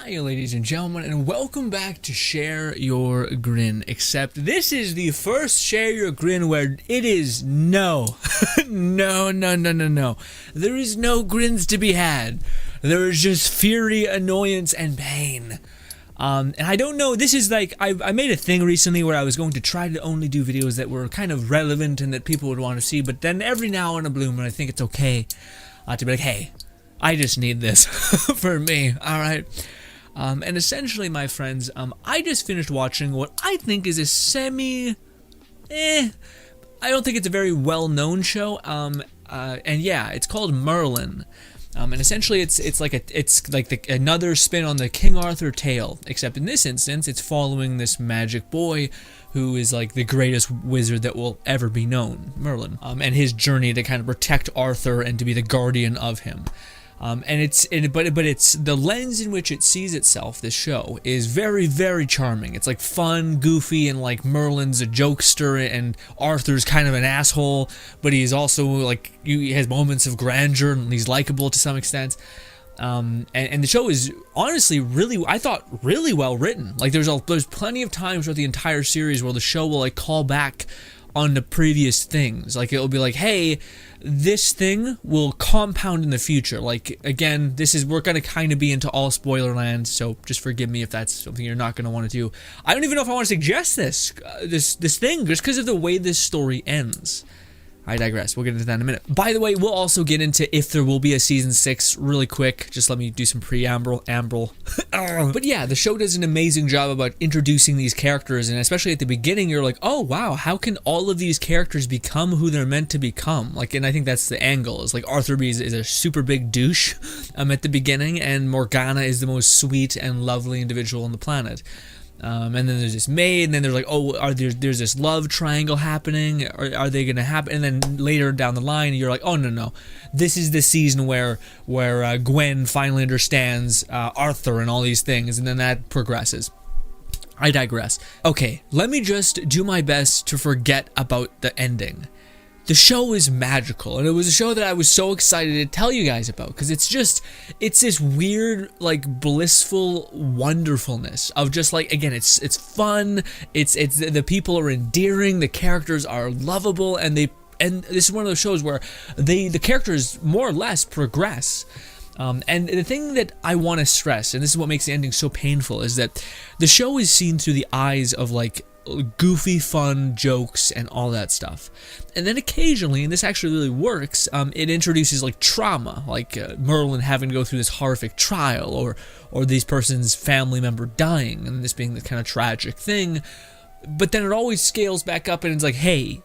Hi, ladies and gentlemen, and welcome back to Share Your Grin. Except this is the first Share Your Grin where it is no. No. There is no grins to be had. There is just fury, annoyance, and pain. And I don't know, this is like, I made a thing recently where I was going to try to only do videos that were kind of relevant and that people would want to see, but then every now and a blue moon I think it's okay to be like, hey, I just need this for me, alright? And essentially, my friends, I just finished watching what I think is a I don't think it's a very well-known show, and yeah, it's called Merlin. And essentially, it's like another spin on the King Arthur tale, except in this instance, it's following this magic boy who is like the greatest wizard that will ever be known, Merlin, and his journey to kind of protect Arthur and to be the guardian of him. But it's the lens in which it sees itself. This show is very, very charming. It's like fun, goofy, and like Merlin's a jokester, and Arthur's kind of an asshole, but he's also like he has moments of grandeur, and he's likable to some extent. And the show is honestly I thought really well written. Like there's plenty of times throughout the entire series where the show will like call back on the previous things. Like it'll be like, hey, this thing will compound in the future. Like again, we're gonna kind of be into all spoiler land, so just forgive me if that's something you're not gonna want to do. I don't even know if I want to suggest this thing just because of the way this story ends. I digress. We'll get into that in a minute. By the way, we'll also get into if there will be a season 6 really quick. Just let me do some preamble. But yeah, the show does an amazing job about introducing these characters, and especially at the beginning, you're like, oh wow, how can all of these characters become who they're meant to become? Like, and I think that's the angle. Is like Arthur is a super big douche at the beginning, and Morgana is the most sweet and lovely individual on the planet. And then there's this maid, and then there's like, oh, there's this love triangle happening, or are they gonna happen? And then later down the line, you're like, oh no, this is the season where Gwen finally understands Arthur and all these things, and then that progresses. I digress. Okay, let me just do my best to forget about the ending. The show is magical, and it was a show that I was so excited to tell you guys about, because it's this weird, like, blissful wonderfulness of just, like, again, it's fun, it's the people are endearing, the characters are lovable, and this is one of those shows where the characters more or less progress. And the thing that I want to stress, and this is what makes the ending so painful, is that the show is seen through the eyes of, like, goofy fun jokes and all that stuff, and then occasionally, and this actually really works, it introduces like trauma, like Merlin having to go through this horrific trial, or these person's family member dying, and this being the kind of tragic thing. But then it always scales back up, and it's like, hey,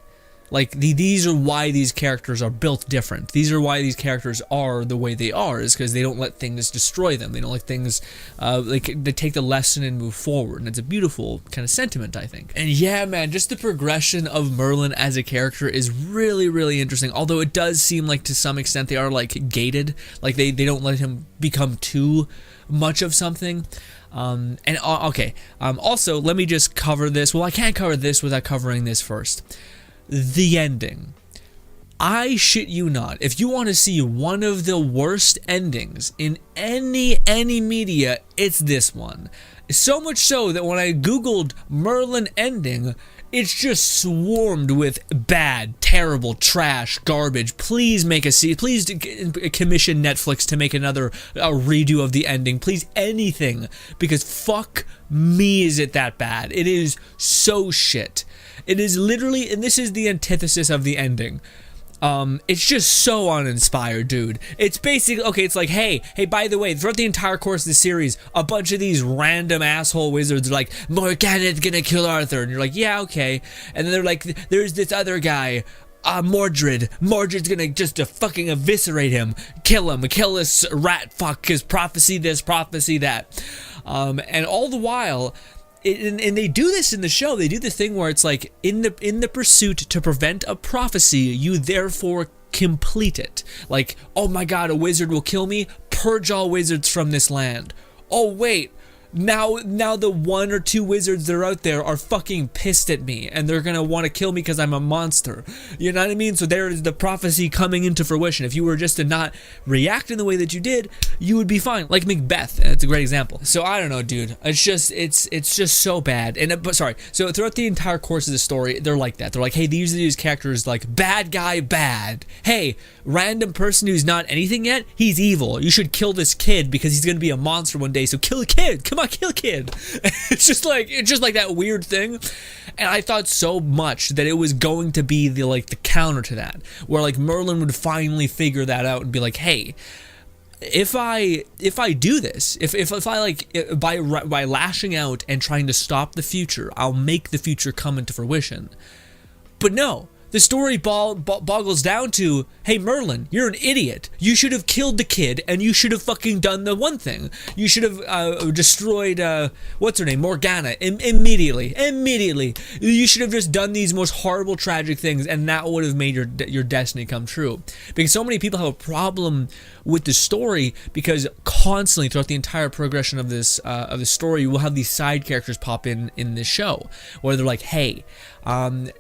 like these are why these characters are built different. These are why these characters are the way they are, is because they don't let things destroy them. They don't let things, they take the lesson and move forward. And it's a beautiful kind of sentiment, I think. And yeah, man, just the progression of Merlin as a character is really, really interesting. Although it does seem like to some extent they are like gated. Like they don't let him become too much of something. Okay, also, let me just cover this. Well, I can't cover this without covering this first. The ending. I shit you not. If you want to see one of the worst endings in any media, it's this one. So much so that when I googled Merlin ending, it's just swarmed with bad, terrible, trash, garbage. Please please commission Netflix to make another redo of the ending. Please, anything, because fuck me, is it that bad? It is so shit. It is literally, and this is the antithesis of the ending. It's just so uninspired, dude. It's basically, okay, it's like, hey, by the way, throughout the entire course of the series, a bunch of these random asshole wizards are like, Morgana's gonna kill Arthur, and you're like, yeah, okay. And then they're like, there's this other guy, Mordred's gonna just fucking eviscerate him, kill this rat fuck, his prophecy this, prophecy that. And all the while, and they do this in the show. They do the thing where it's like, in the pursuit to prevent a prophecy, you therefore complete it. Like, oh my god, a wizard will kill me, purge all wizards from this land. Oh wait, now the 1 or 2 wizards that are out there are fucking pissed at me, and they're gonna want to kill me because I'm a monster. You know what I mean? So there is the prophecy coming into fruition. If you were just to not react in the way that you did, you would be fine. Like Macbeth, and it's a great example. So I don't know, dude. It's just so bad. And but sorry. So throughout the entire course of the story, they're like that. They're like, hey, these are these characters, like bad guy, bad. Hey, random person who's not anything yet, he's evil. You should kill this kid because he's gonna be a monster one day. So kill the kid. Come on, kill a kid. It's just like that weird thing. And I thought so much that it was going to be the counter to that, where like Merlin would finally figure that out and be like, hey, if I do this, if I like by lashing out and trying to stop the future, I'll make the future come into fruition. But no. The story boggles down to, hey Merlin, you're an idiot. You should have killed the kid, and you should have fucking done the one thing. You should have destroyed, what's her name, Morgana, immediately. You should have just done these most horrible, tragic things, and that would have made your destiny come true. Because so many people have a problem with the story, because constantly throughout the entire progression of this story, you will have these side characters pop in this show, where they're like, hey,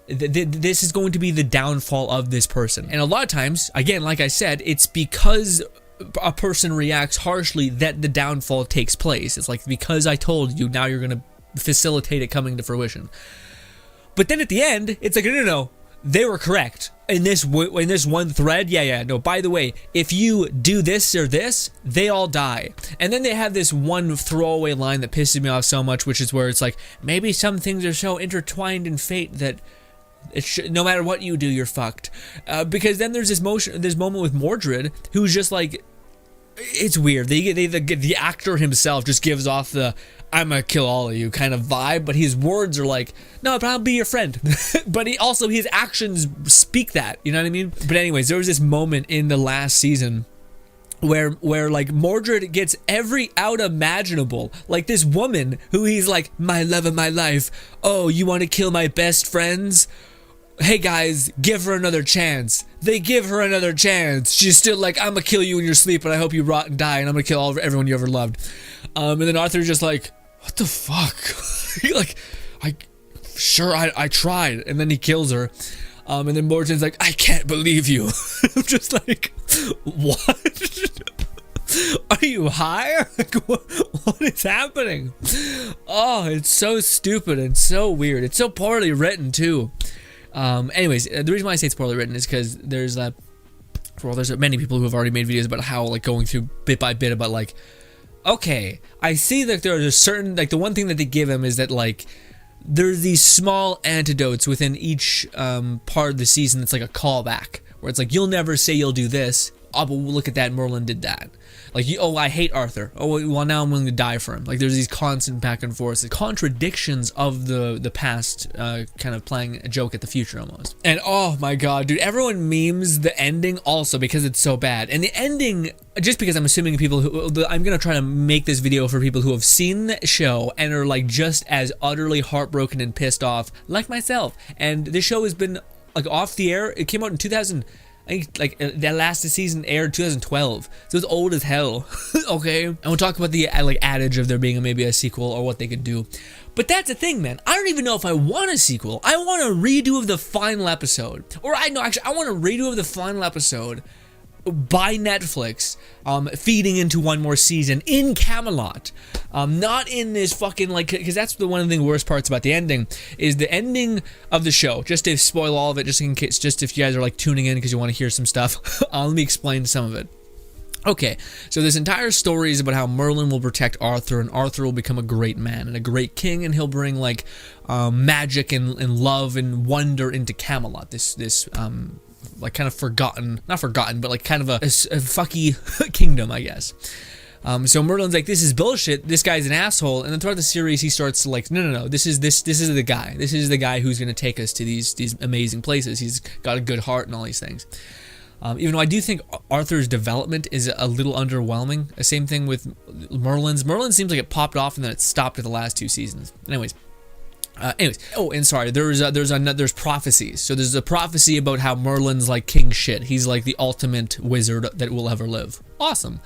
this is going to be the downfall of this person. And a lot of times, again, like I said, it's because a person reacts harshly that the downfall takes place. It's like, because I told you, now you're going to facilitate it coming to fruition. But then at the end, it's like, no, they were correct. In this one thread, no, by the way, if you do this or this, they all die. And then they have this one throwaway line that pisses me off so much, which is where it's like, maybe some things are so intertwined in fate that no matter what you do, you're fucked. Because then there's this moment with Mordred, who's just like, it's weird. The actor himself just gives off the I'm gonna kill all of you kind of vibe, but his words are like, no, but I'll be your friend. But his actions speak that, you know what I mean? But anyways, there was this moment in the last season where like Mordred gets every out imaginable, like this woman who he's like, my love of my life, oh, you want to kill my best friends? Hey guys, give her another chance. They give her another chance. She's still like, I'm gonna kill you in your sleep, and I hope you rot and die, and I'm gonna kill everyone you ever loved. And then Arthur's just like, what the fuck? Like, I tried, and then he kills her. And then Mordred's like, I can't believe you. I'm just like, what? Are you high? Like, what is happening? Oh, it's so stupid and so weird. It's so poorly written too. Anyways, the reason why I say it's poorly written is because there's many people who have already made videos about how, like, going through bit by bit about, like, okay, I see that there's a certain, like, the one thing that they give him is that, like, there's these small antidotes within each part of the season that's like a callback, where it's like, you'll never say you'll do this, oh, but look at that, Merlin did that. Like, oh, I hate Arthur. Oh, well, now I'm willing to die for him. Like, there's these constant back and forth, the contradictions of the past, kind of playing a joke at the future almost. And oh my god, dude, everyone memes the ending also because it's so bad. And the ending, just because I'm assuming people who, I'm gonna try to make this video for people who have seen the show and are like just as utterly heartbroken and pissed off, like myself. And this show has been like off the air. It came out in 2000. I think like that last season aired in 2012, so it's old as hell. Okay, and we'll talk about the like adage of there being maybe a sequel or what they could do. But that's the thing, man. I don't even know if I want a sequel. I want a redo of the final episode, or I want a redo of the final episode by Netflix, feeding into one more season in Camelot, not in this fucking, like, because that's one of the worst parts about the ending, is the ending of the show. Just to spoil all of it, just in case, just if you guys are like tuning in because you want to hear some stuff, let me explain some of it. Okay, so this entire story is about how Merlin will protect Arthur, and Arthur will become a great man and a great king, and he'll bring like magic and love and wonder into Camelot. This like kind of not forgotten, but like kind of a fucky kingdom, I guess. So Merlin's like, this is bullshit. This guy's an asshole. And then throughout the series, he starts to like, no. This is the guy. This is the guy who's gonna take us to these amazing places. He's got a good heart and all these things. Even though I do think Arthur's development is a little underwhelming. The same thing with Merlin's. Merlin seems like it popped off and then it stopped at the last 2 seasons. Anyways, oh, and sorry, there's prophecies. So there's a prophecy about how Merlin's like king shit. He's like the ultimate wizard that will ever live. Awesome.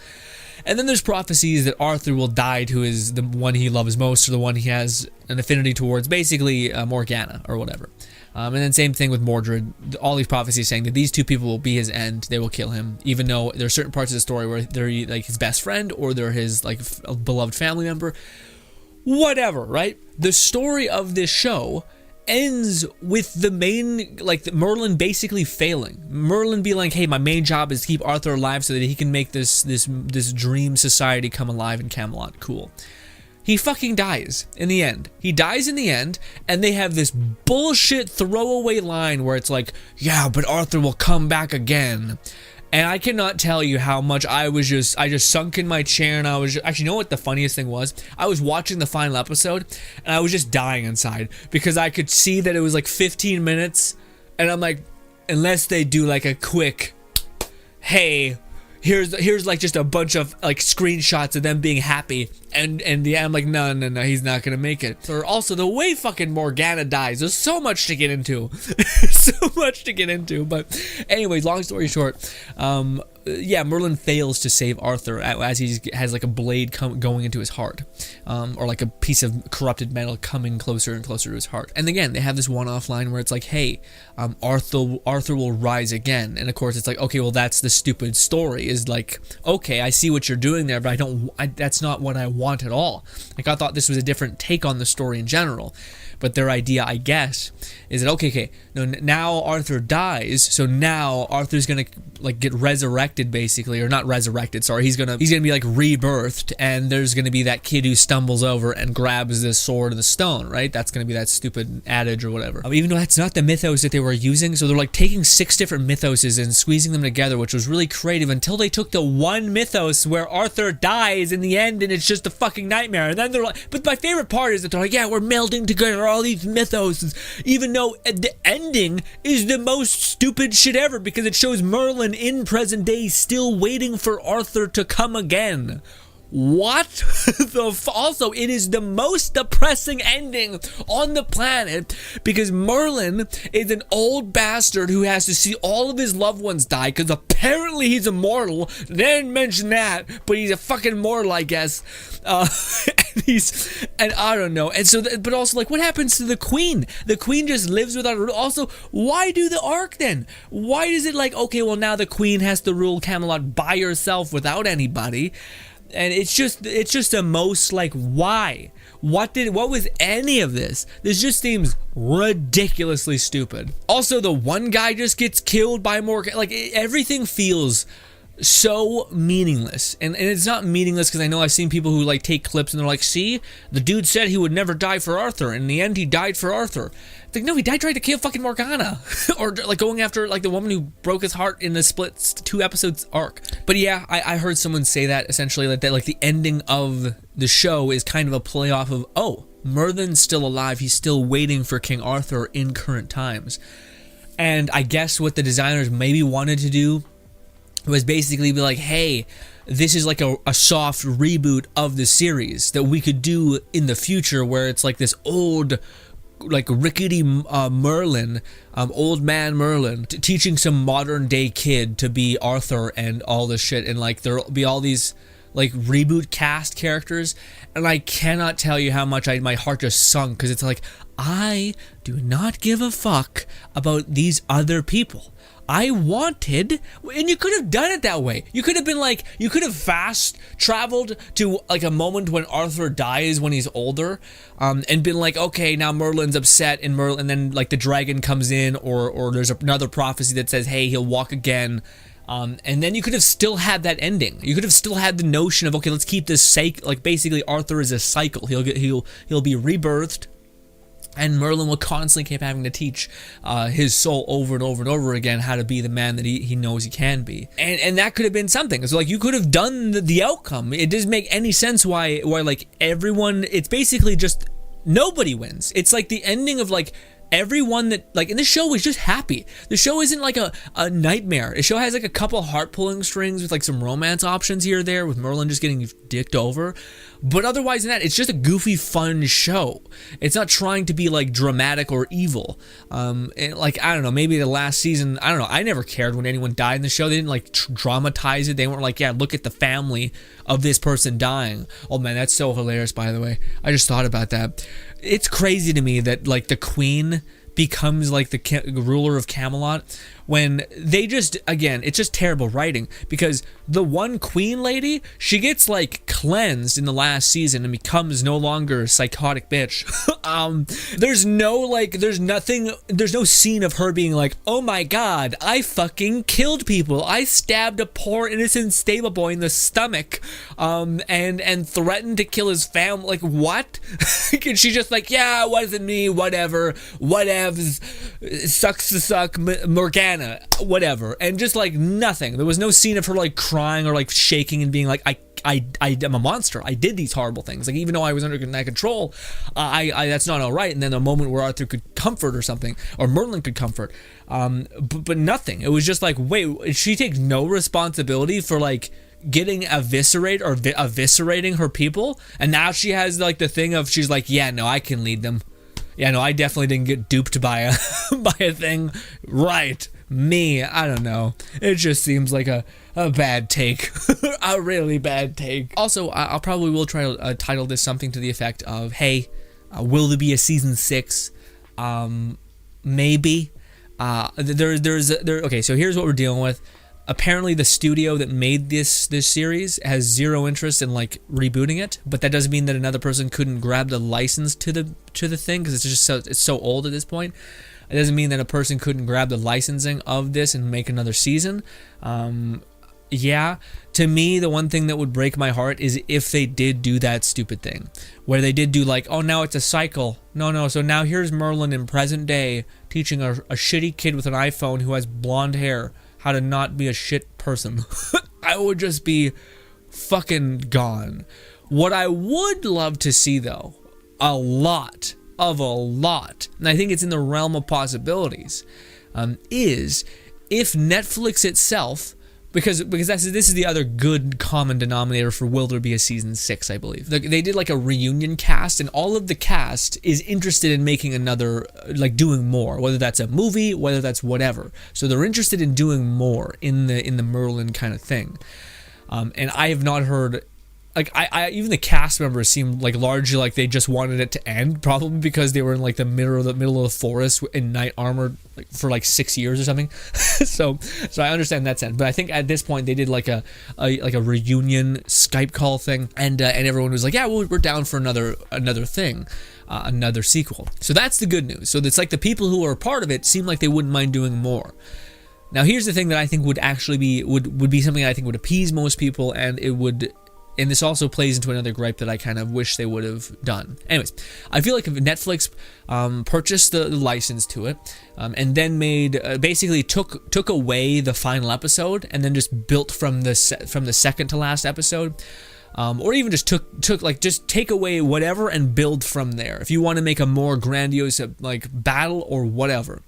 And then there's prophecies that Arthur will die to the one he loves most, or the one he has an affinity towards, basically Morgana or whatever. And then same thing with Mordred. All these prophecies saying that these two people will be his end. They will kill him, even though there are certain parts of the story where they're like his best friend or they're his like beloved family member. Whatever, right? The story of this show ends with the main, like Merlin basically failing. Merlin being like, hey, my main job is to keep Arthur alive so that he can make this dream society come alive in Camelot. Cool. He fucking dies in the end. He dies in the end, and they have this bullshit throwaway line where it's like, yeah, but Arthur will come back again. And I cannot tell you how much I just sunk in my chair, and I was actually, you know what the funniest thing was? I was watching the final episode, and I was just dying inside because I could see that it was like 15 minutes, and I'm like, unless they do like a quick, hey, here's like just a bunch of like screenshots of them being happy, and yeah, I'm like, no, he's not gonna make it. Or also the way fucking Morgana dies, there's so much to get into. But anyways, long story short, yeah, Merlin fails to save Arthur as he has like a blade going into his heart, or like a piece of corrupted metal coming closer and closer to his heart. And again, they have this one-off line where it's like, hey, Arthur will rise again. And of course, it's like, okay, well, that's the stupid story. Is like, okay, I see what you're doing there, but that's not what I want at all. Like, I thought this was a different take on the story in general. But their idea, I guess, is that okay, no, now Arthur dies, so now Arthur's gonna like get resurrected, basically, or not resurrected. Sorry, he's gonna be like rebirthed, and there's gonna be that kid who stumbles over and grabs the sword and the stone, right? That's gonna be that stupid adage or whatever. Even though that's not the mythos that they were using, so they're like taking 6 different mythoses and squeezing them together, which was really creative until they took the one mythos where Arthur dies in the end, and it's just a fucking nightmare. And then they're like, but my favorite part is that they're like, yeah, we're melding together all these mythos, even though the ending is the most stupid shit ever because it shows Merlin in present day still waiting for Arthur to come again. What? Also, it is the most depressing ending on the planet because Merlin is an old bastard who has to see all of his loved ones die because apparently he's immortal. They didn't mention that, but he's a fucking mortal, I guess. And I don't know. And so, but also, like, what happens to the queen? The queen just lives without a rule. Also, why do the arc then? Why is it like, okay, well, now the queen has to rule Camelot by herself without anybody? And it's just the most like, why? What was any of this? This just seems ridiculously stupid. Also, the one guy just gets killed by Morgan. Like, everything feels so meaningless. And it's not meaningless because I know I've seen people who like take clips and they're like, see, the dude said he would never die for Arthur, and in the end he died for Arthur. It's like, no, he died trying to kill fucking Morgana. Or like going after like the woman who broke his heart in the split 2 episodes arc. But yeah, I heard someone say that essentially, that like the ending of the show is kind of a play off of, oh, Merlin's still alive, he's still waiting for King Arthur in current times. And I guess what the designers maybe wanted to do was basically be like, hey, this is like a soft reboot of the series that we could do in the future, where it's like this old, like rickety Merlin, old man Merlin, teaching some modern day kid to be Arthur and all this shit, and like there'll be all these like reboot cast characters, and I cannot tell you how much my heart just sunk, because it's like, I do not give a fuck about these other people. I wanted, and you could have done it that way. You could have been like, you could have fast traveled to like a moment when Arthur dies when he's older, and been like, okay, now Merlin's upset, and then like the dragon comes in, or there's another prophecy that says, hey, he'll walk again. And then you could have still had that ending. You could have still had the notion of, okay, let's keep this like basically Arthur is a cycle. He'll be rebirthed, and Merlin will constantly keep having to teach his soul over and over and over again how to be the man that he knows he can be. And that could have been something. So like, you could have done the outcome. It doesn't make any sense why like everyone, it's basically just nobody wins. It's like the ending of like everyone that like in the show is just happy. The show isn't like a nightmare. The show has like a couple heart pulling strings with like some romance options here or there, with Merlin just getting dicked over. But otherwise than that, it's just a goofy, fun show. It's not trying to be like dramatic or evil. And like, I don't know, maybe the last season, I don't know, I never cared when anyone died in the show. They didn't like dramatize it. They weren't like, yeah, look at the family of this person dying. Oh man, that's so hilarious, by the way. I just thought about that. It's crazy to me that like the queen becomes like the ruler of Camelot when they just, again, it's just terrible writing, because the one queen lady, she gets like cleansed in the last season and becomes no longer a psychotic bitch. There's no scene of her being like, oh my god, I fucking killed people, I stabbed a poor innocent stable boy in the stomach, and threatened to kill his family. Like, what? And she's just like, yeah, it wasn't me, whatevs, sucks to suck, Morgana, whatever. And just like nothing. There was no scene of her like crying or like shaking and being like, I am a monster, I did these horrible things, like even though I was under that control, that's not all right. And then a moment where Arthur could comfort or something, or Merlin could comfort, but nothing. It was just like, wait, she takes no responsibility for like getting eviscerated or eviscerating her people, and now she has like the thing of, she's like, yeah, no, I can lead them. Yeah, no, I definitely didn't get duped by a by a thing. Right, me, I don't know. It just seems like a bad take. A really bad take. Also, I'll probably will try to title this something to the effect of, hey, will there be a season 6? Maybe. Okay, so here's what we're dealing with. Apparently the studio that made this series has zero interest in like rebooting it, but that doesn't mean that another person couldn't grab the license to the thing, because it's so old at this point. It doesn't mean that a person couldn't grab the licensing of this and make another season. Yeah, to me, the one thing that would break my heart is if they did do that stupid thing, where they did do like, oh, now it's a cycle. No, so now here's Merlin in present day teaching a shitty kid with an iPhone who has blonde hair how to not be a shit person. I would just be fucking gone. What I would love to see, though, a lot, and I think it's in the realm of possibilities, is if Netflix itself, because this is the other good common denominator for will there be a season 6, I believe. They did like a reunion cast, and all of the cast is interested in making another, like doing more, whether that's a movie, whether that's whatever. So they're interested in doing more in the Merlin kind of thing. And I have not heard, like, I even the cast members seemed like largely like they just wanted it to end, probably because they were in like the middle of the forest in knight armor like for like 6 years or something. so I understand that sense, but I think at this point they did like a reunion Skype call thing, and everyone was like, yeah, well, we're down for another thing, another sequel. So that's the good news. So it's like the people who are a part of it seem like they wouldn't mind doing more. Now here's the thing that I think would actually be would be something I think would appease most people, and it would. And this also plays into another gripe that I kind of wish they would have done. Anyways, I feel like if Netflix purchased the license to it, and then made basically took away the final episode and then just built from the second to last episode, or even just took like just take away whatever and build from there. If you want to make a more grandiose like battle or whatever,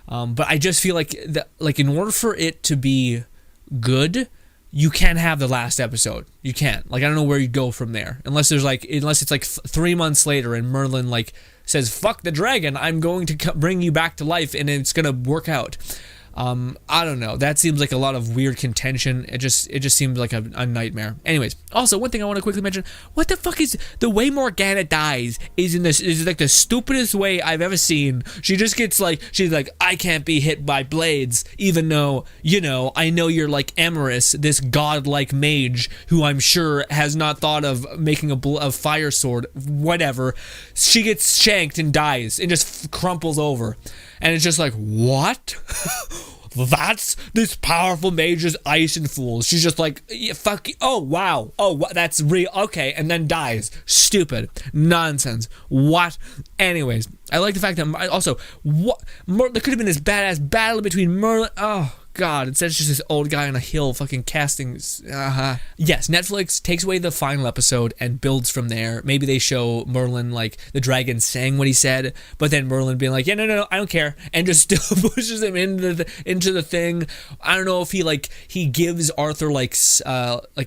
but I just feel like in order for it to be good, you can't have the last episode. You can't. Like, I don't know where you go from there. Unless it's like 3 months later and Merlin like says, fuck the dragon, I'm going to bring you back to life and it's going to work out. I don't know. That seems like a lot of weird contention. It just seems like a nightmare. Anyways, also one thing I want to quickly mention: what the fuck is the way Morgana dies? Is like the stupidest way I've ever seen. She just gets like, she's like, I can't be hit by blades, even though I know you're like Emerus, this godlike mage who I'm sure has not thought of making a fire sword. Whatever. She gets shanked and dies and just crumples over. And it's just like, what? That's this powerful mage's ice and fools. She's just like, yeah, fuck you. Oh, wow. Oh, that's real. Okay. And then dies. Stupid. Nonsense. What? Anyways, I like the fact that also, there could have been this badass battle between Merlin. Oh, God, it's just this old guy on a hill fucking casting. Yes, Netflix takes away the final episode and builds from there. Maybe they show Merlin, like, the dragon saying what he said, but then Merlin being like, yeah, no, I don't care, and just still pushes him into the thing. I don't know if he gives Arthur, like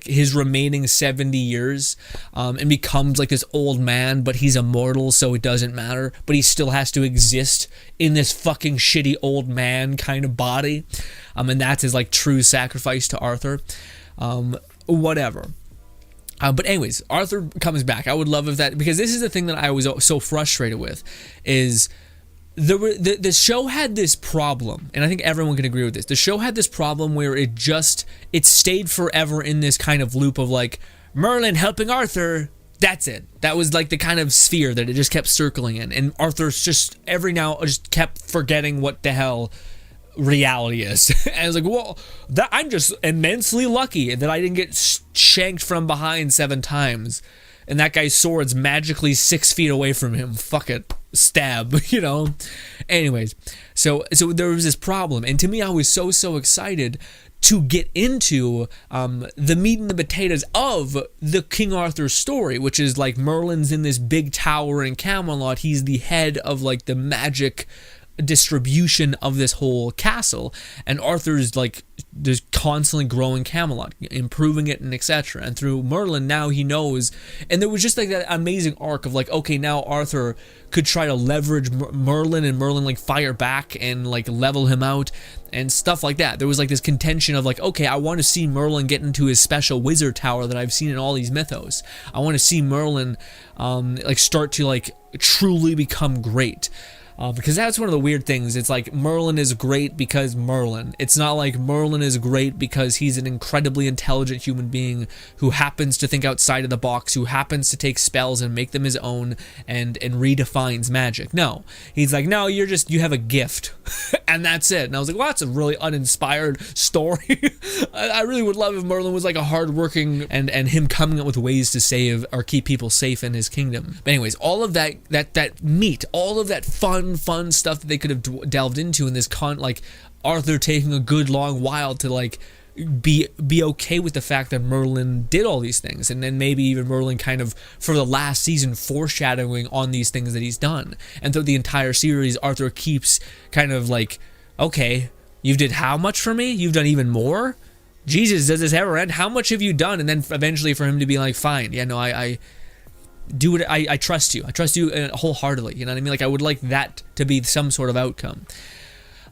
his remaining 70 years, and becomes, like, this old man, but he's immortal, so it doesn't matter, but he still has to exist in this fucking shitty old man kind of body, and that's his, like, true sacrifice to Arthur. Whatever. But anyways, Arthur comes back. I would love if that, because this is the thing that I was so frustrated with, is the show had this problem, and I think everyone can agree with this. The show had this problem where it stayed forever in this kind of loop of, like, Merlin helping Arthur. That's it. That was, like, the kind of sphere that it just kept circling in, and Arthur's just every now just kept forgetting what the hell reality is. And I was like, well, I'm just immensely lucky that I didn't get shanked from behind 7 times, and that guy's sword's magically 6 feet away from him. Fuck it, stab, you know. Anyways, so there was this problem, and to me, I was so excited to get into the meat and the potatoes of the King Arthur story, which is, like, Merlin's in this big tower in Camelot. He's the head of, like, the magic distribution of this whole castle, and Arthur's, like, just constantly growing Camelot, improving it, and etc. And through Merlin, now he knows, and there was just, like, that amazing arc of, like, okay, now Arthur could try to leverage Merlin, and Merlin, like, fire back and, like, level him out and stuff like that. There was, like, this contention of, like, okay, I want to see Merlin get into his special wizard tower that I've seen in all these mythos. I want to see Merlin like, start to, like, truly become great. Because that's one of the weird things. It's like Merlin is great because Merlin. It's not like Merlin is great because he's an incredibly intelligent human being who happens to think outside of the box, who happens to take spells and make them his own and redefines magic. No. He's like, no, you have a gift. And that's it. And I was like, well, that's a really uninspired story. I really would love if Merlin was, like, a hardworking and him coming up with ways to save or keep people safe in his kingdom. But anyways, all of that meat, all of that fun stuff that they could have delved into in this like, Arthur taking a good long while to, like, be okay with the fact that Merlin did all these things, and then maybe even Merlin kind of for the last season foreshadowing on these things that he's done. And through the entire series, Arthur keeps kind of like, okay, you did how much for me? You've done even more? Jesus, does this ever end? How much have you done? And then eventually for him to be like, fine, yeah, no, I do it. I trust you. I trust you wholeheartedly. You know what I mean? Like, I would like that to be some sort of outcome.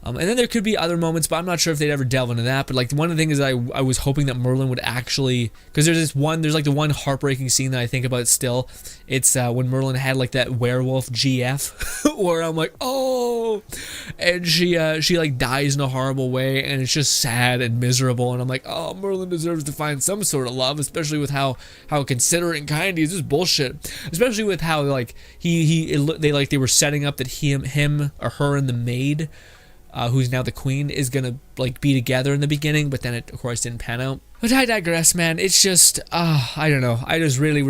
And then there could be other moments, but I'm not sure if they'd ever delve into that. But, like, one of the things is I was hoping that Merlin would actually, because there's like the one heartbreaking scene that I think about still. It's when Merlin had, like, that werewolf GF, where I'm like, oh, and she like dies in a horrible way, and it's just sad and miserable, and I'm like, oh, Merlin deserves to find some sort of love, especially with how considerate and kind he is. Just bullshit, especially with how, like, they were setting up that him or her and the maid, who's now the queen, is gonna, like, be together in the beginning, but then it, of course, didn't pan out. But I digress, man. It's just, I don't know. I just really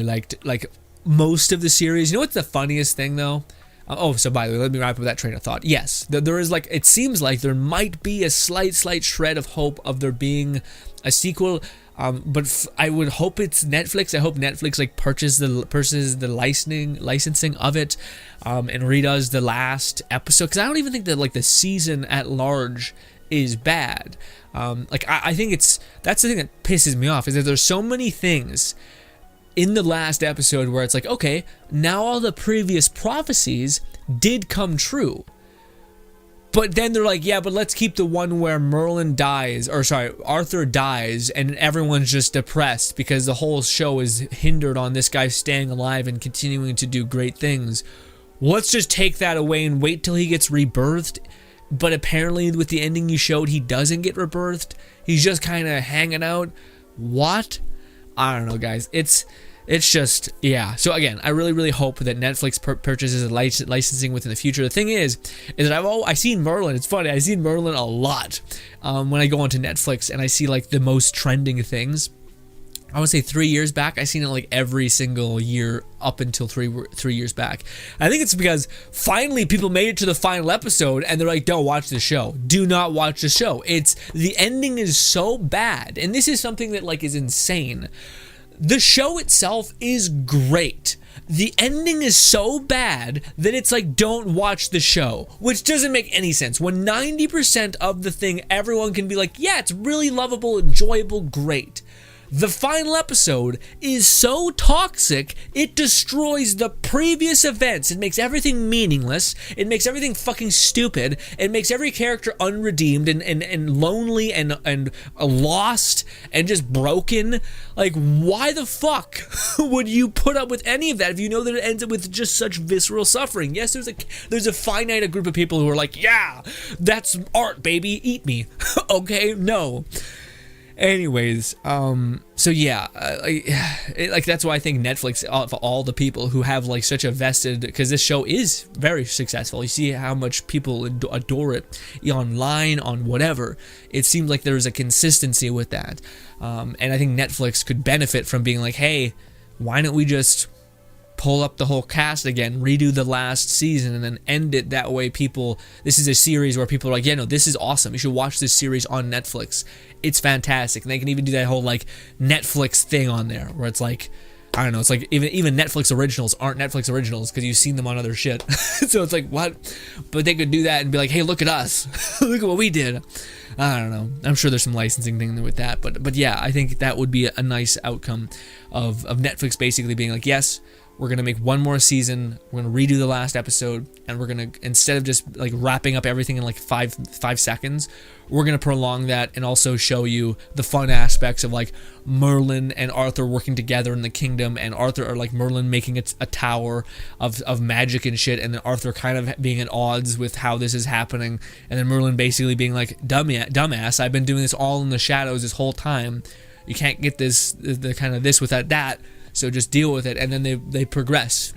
liked, like, most of the series. You know what's the funniest thing, though? So by the way, let me wrap up that train of thought. Yes, there is, like, it seems like there might be a slight shred of hope of there being a sequel. But I would hope it's Netflix. I hope Netflix, like, purchases the licensing of it, and redoes the last episode. Because I don't even think that, like, the season at large is bad. Like, I think that's the thing that pisses me off, is that there's so many things in the last episode where it's like, okay, now all the previous prophecies did come true. But then they're like, yeah, but let's keep the one where Arthur dies, and everyone's just depressed because the whole show is hindered on this guy staying alive and continuing to do great things. Let's just take that away and wait till he gets rebirthed. But apparently with the ending you showed, he doesn't get rebirthed. He's just kind of hanging out. What? I don't know, guys. It's just, yeah. So again, I really hope that Netflix purchases licensing within the future. The thing is that I've seen Merlin. It's funny, I've seen Merlin a lot when I go onto Netflix and I see, like, the most trending things. I would say 3 years back. I seen it like every single year up until three years back. I think it's because finally people made it to the final episode and they're like, don't watch the show. Do not watch the show. The ending is so bad. And this is something that like is insane. The show itself is great. The ending is so bad that it's like, don't watch the show, which doesn't make any sense. When 90% of the thing, everyone can be like, yeah, it's really lovable, enjoyable, great. The final episode is so toxic, it destroys the previous events. It makes everything meaningless. It makes everything fucking stupid. It makes every character unredeemed and lonely and lost and just broken. Like, why the fuck would you put up with any of that if you know that it ends up with just such visceral suffering? Yes, there's a finite group of people who are like, yeah, that's art, baby, eat me. Okay, no. Anyways, so yeah, like that's why I think Netflix, of all the people who have like such a vested, because this show is very successful. You see how much people adore it online, on whatever. It seems like there's a consistency with that, and I think Netflix could benefit from being like, hey, why don't we just pull up the whole cast again, redo the last season, and then end it that way. This is a series where people are like, yeah, no, this is awesome. You should watch this series on Netflix. It's fantastic. And they can even do that whole like Netflix thing on there where it's like, I don't know, it's like even Netflix originals aren't Netflix originals because you've seen them on other shit. So it's like, what? But they could do that and be like, hey, look at us. Look at what we did. I don't know. I'm sure there's some licensing thing with that. But yeah, I think that would be a nice outcome of Netflix basically being like, yes, we're going to make one more season, we're going to redo the last episode, and we're going to, instead of just like wrapping up everything in like five seconds, we're going to prolong that and also show you the fun aspects of like Merlin and Arthur working together in the kingdom, and Arthur, or like Merlin making a tower of magic and shit, and then Arthur kind of being at odds with how this is happening, and then Merlin basically being like, dumbass, I've been doing this all in the shadows this whole time. You can't get the kind of this without that. So just deal with it, and then they progress,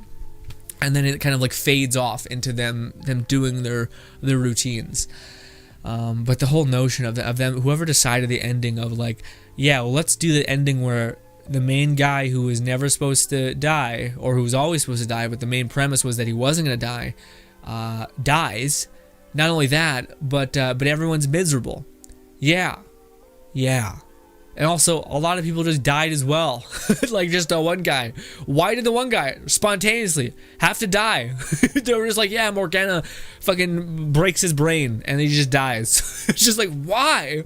and then it kind of like fades off into them doing their routines. But the whole notion of them, whoever decided the ending of like, yeah, well, let's do the ending where the main guy who was never supposed to die, or who was always supposed to die, but the main premise was that he wasn't gonna die, dies. Not only that, but everyone's miserable. Yeah. And also, a lot of people just died as well. Like, just the one guy. Why did the one guy spontaneously have to die? They were just like, yeah, Morgana fucking breaks his brain and he just dies. It's just like, why?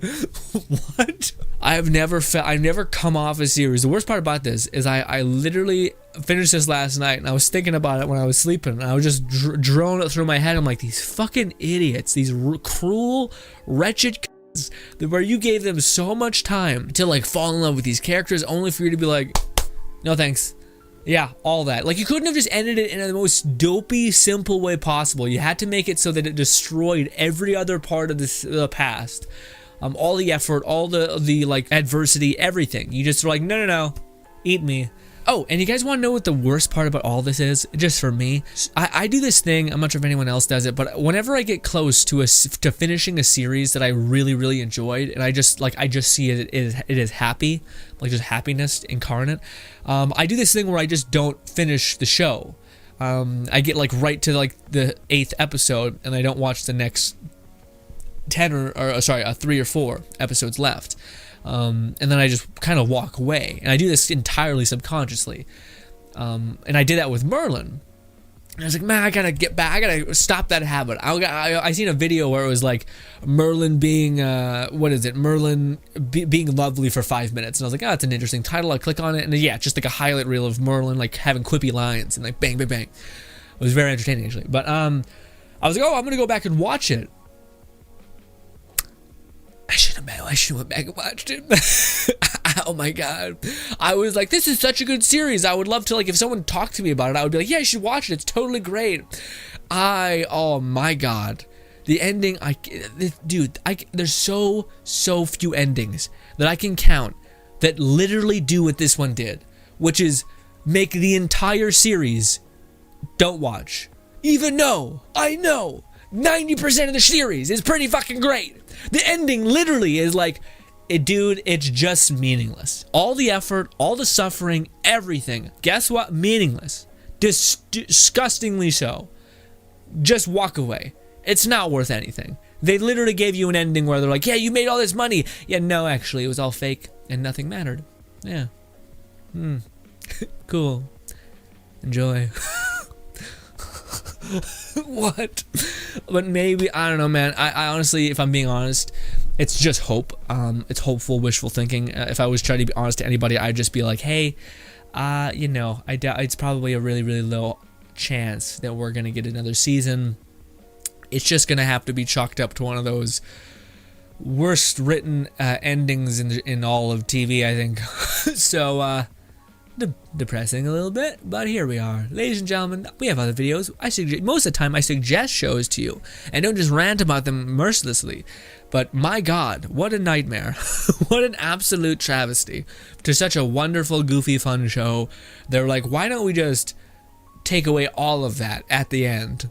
What? I've never come off a series. The worst part about this is I literally finished this last night, and I was thinking about it when I was sleeping, and I was just droning it through my head. I'm like, these fucking idiots, these cruel, wretched where you gave them so much time to like fall in love with these characters, only for you to be like, no thanks. Yeah, all that. Like, you couldn't have just ended it in the most dopey, simple way possible. You had to make it so that it destroyed every other part of the past. All the effort, all the like adversity, everything. You just were like, no, eat me. Oh, and you guys want to know what the worst part about all this is? Just for me, I do this thing. I'm not sure if anyone else does it, but whenever I get close to finishing a series that I really enjoyed, and I just see it is happy, like just happiness incarnate. I do this thing where I just don't finish the show. I get like right to like the 8th episode, and I don't watch the next 10 3 or 4 episodes left. And then I just kind of walk away, and I do this entirely subconsciously. And I did that with Merlin. And I was like, man, I gotta get back. I gotta stop that habit. I seen a video where it was like Merlin being, Merlin being lovely for 5 minutes. And I was like, oh, that's an interesting title. I click on it, and yeah, just like a highlight reel of Merlin like having quippy lines and like bang, bang, bang. It was very entertaining actually. But I was like, oh, I'm gonna go back and watch it. I should have went back and watched it. Oh my god. I was like, this is such a good series. I would love to, like, if someone talked to me about it, I would be like, yeah, you should watch it. It's totally great. Oh my god. The ending, there's so few endings that I can count that literally do what this one did, which is make the entire series don't watch. Even though I know 90% of the series is pretty fucking great. The ending literally is like, dude, it's just meaningless. All the effort, all the suffering, everything. Guess what? Meaningless. Disgustingly so. Just walk away. It's not worth anything. They literally gave you an ending where they're like, yeah, you made all this money. Yeah, no, actually, it was all fake and nothing mattered. Yeah. Cool. Enjoy. What? But maybe, I don't know, man. I honestly, if I'm being honest, it's just hope. It's hopeful, wishful thinking. If I was trying to be honest to anybody, I'd just be like, hey, you know, I doubt it's probably a really, really low chance that we're gonna get another season. It's just gonna have to be chalked up to one of those worst written endings in all of TV, I think. So, depressing a little bit, but here we are. Ladies and gentlemen, we have other videos. Most of the time I suggest shows to you and don't just rant about them mercilessly. But my God, what a nightmare. What an absolute travesty to such a wonderful, goofy, fun show. They're like, why don't we just take away all of that at the end?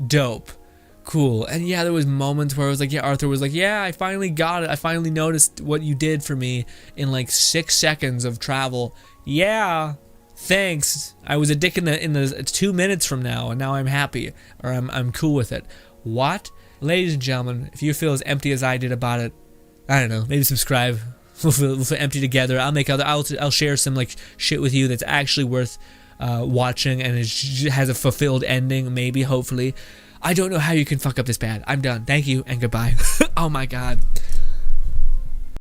Dope. Cool. And yeah, there was moments where I was like, yeah, Arthur was like, yeah, I finally got it. I finally noticed what you did for me in like 6 seconds of travel. Yeah, thanks. I was a dick in the 2 minutes from now, and now I'm happy, or I'm cool with it. What? Ladies and gentlemen, if you feel as empty as I did about it, I don't know, maybe subscribe. We'll feel empty together. I'll share some like shit with you that's actually worth watching, and it has a fulfilled ending, maybe, hopefully. I don't know how you can fuck up this bad. I'm done. Thank you and goodbye. Oh my God.